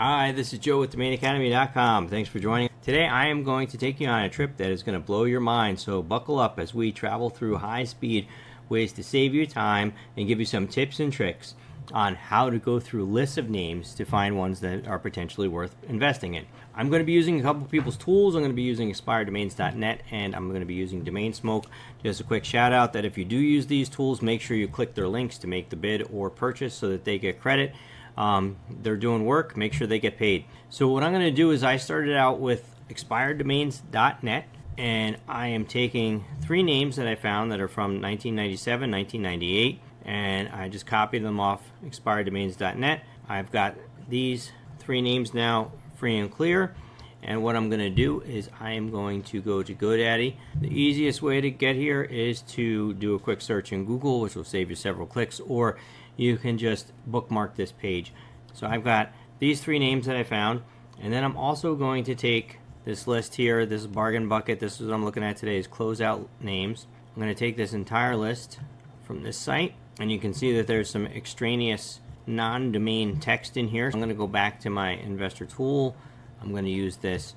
Hi, this is Joe with DomainAcademy.com. Thanks for joining. Today I am going to take you on a trip that is going to blow your mind, so buckle up as we travel through high-speed ways to save you time and give you some tips and tricks on how to go through lists of names to find ones that are potentially worth investing in. I'm going to be using a couple of people's tools. I'm going to be using expireddomains.net and I'm going to be using Domain Smoke. Just a quick shout out that if you do use these tools, make sure you click their links to make the bid or purchase so that they get credit. They're doing work, make sure they get paid. So what I'm going to do is I started out with expireddomains.net and I am taking 3 names that I found that are from 1997, 1998, and I just copied them off expireddomains.net. I've got these 3 names now free and clear, and what I'm going to do is I am going to go to GoDaddy. The easiest way to get here is to do a quick search in Google, which will save you several clicks, or you can just bookmark this page. So I've got these 3 names that I found, and then I'm also going to take this list here. This is Bargain Bucket. This is what I'm looking at today, is closeout names. I'm going to take this entire list from this site, and you can see that there's some extraneous non-domain text in here. I'm going to go back to my investor tool. I'm going to use this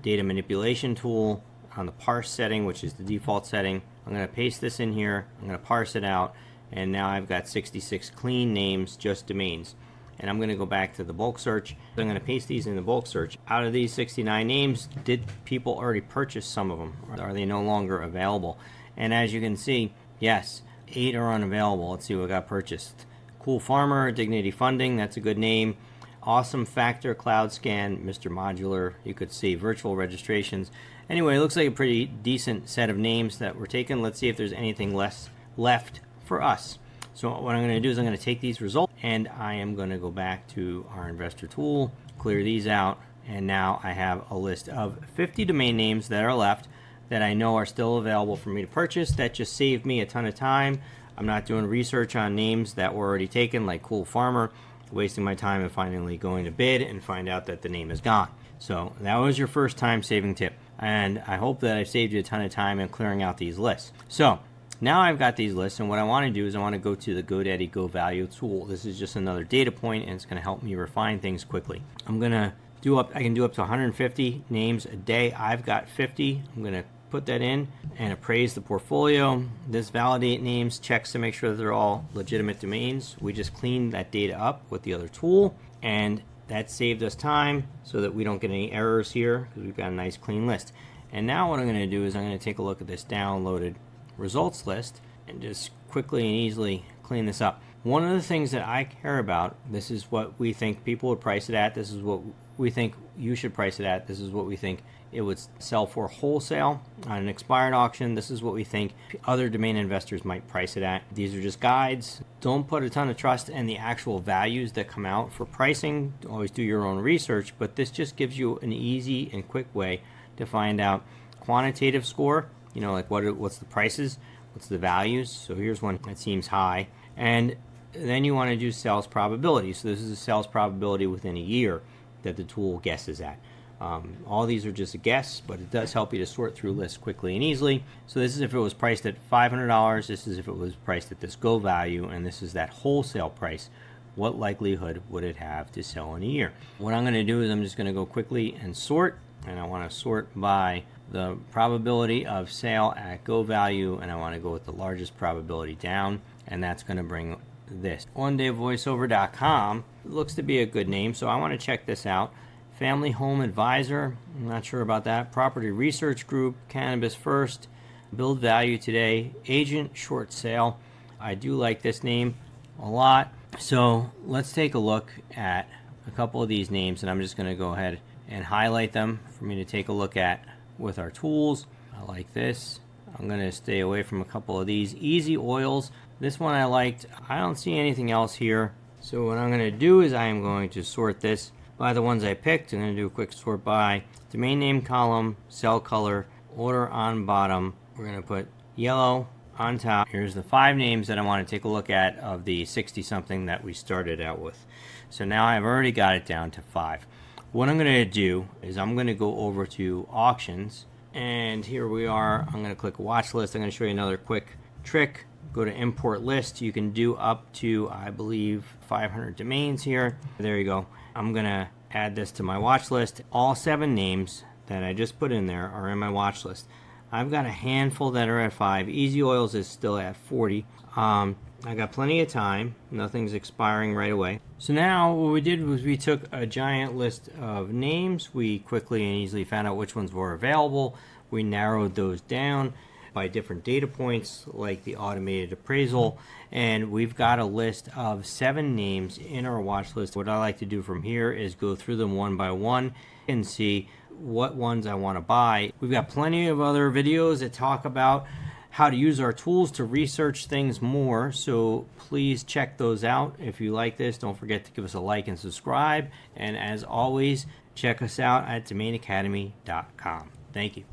data manipulation tool on the parse setting, which is the default setting. I'm going to paste this in here. I'm going to parse it out, and now I've got 66 clean names, just domains. And I'm going to go back to the bulk search. I'm going to paste these in the bulk search. Out of these 69 names, did people already purchase some of them? Or are they no longer available? And as you can see, yes, 8 are unavailable. Let's see what got purchased. Cool Farmer, Dignity Funding, that's a good name. Awesome Factor, Cloud Scan, Mr. Modular, you could see virtual registrations. Anyway, it looks like a pretty decent set of names that were taken. Let's see if there's anything less left for us. So what I'm going to do is I'm going to take these results and I am going to go back to our investor tool, clear these out, and now I have a list of 50 domain names that are left that I know are still available for me to purchase. That just saved me a ton of time. I'm not doing research on names that were already taken, like Cool Farmer, wasting my time and finally going to bid and find out that the name is gone. So that was your first time saving tip, and I hope that I saved you a ton of time in clearing out these lists. So now I've got these lists, and what I want to do is I want to go to the GoDaddy GoValue tool. This is just another data point, and it's going to help me refine things quickly. I can do up to 150 names a day. I've got 50. I'm going to put that in and appraise the portfolio. This validate names checks to make sure that they're all legitimate domains. We just cleaned that data up with the other tool, and that saved us time so that we don't get any errors here because we've got a nice clean list. And now what I'm going to do is I'm going to take a look at this downloaded results list and just quickly and easily clean this up. One of the things that I care about, this is what we think people would price it at, this is what we think you should price it at, this is what we think it would sell for wholesale on an expired auction, this is what we think other domain investors might price it at. These are just guides. Don't put a ton of trust in the actual values that come out for pricing. Always do your own research, but this just gives you an easy and quick way to find out quantitative score, like what's the prices, what's the values. So here's one that seems high, and then you want to do sales probability. So this is a sales probability within a year that the tool guesses at. All these are just a guess, but it does help you to sort through lists quickly and easily. So this is if it was priced at $500, this is if it was priced at this Go value, and this is that wholesale price. What likelihood would it have to sell in a year? What I'm going to do is I'm just going to go quickly and sort, and I want to sort by the probability of sale at Go value, and I want to go with the largest probability down, and that's going to bring this. OneDayVoiceover.com looks to be a good name, so I want to check this out. Family Home Advisor, I'm not sure about that. Property Research Group, Cannabis First, Build Value Today, Agent Short Sale. I do like this name a lot. So let's take a look at a couple of these names, and I'm just going to go ahead and highlight them for me to take a look at with our tools. I like this. I'm going to stay away from a couple of these. Easy Oils, this one I liked. I don't see anything else here. So what I'm going to do is I am going to sort this by the ones I picked. I'm going to do a quick sort by domain name column, cell color, order on bottom. We're going to put yellow on top. Here's the 5 names that I want to take a look at of the 60 something that we started out with. So now I've already got it down to 5. What I'm going to do is I'm going to go over to auctions, and here we are. I'm going to click watch list. I'm going to show you another quick trick. Go to import list. You can do up to, I believe, 500 domains here. There you go. I'm going to add this to my watch list. All 7 names that I just put in there are in my watch list. I've got a handful that are at 5. Easy Oils is still at 40. I got plenty of time. Nothing's expiring right away. So now what we did was we took a giant list of names. We quickly and easily found out which ones were available. We narrowed those down by different data points like the automated appraisal, and we've got a list of 7 names in our watch list. What I like to do from here is go through them one by one and see what ones I want to buy. We've got plenty of other videos that talk about how to use our tools to research things more, so please check those out. If you like this, don't forget to give us a like and subscribe, and as always, check us out at domainacademy.com. Thank you.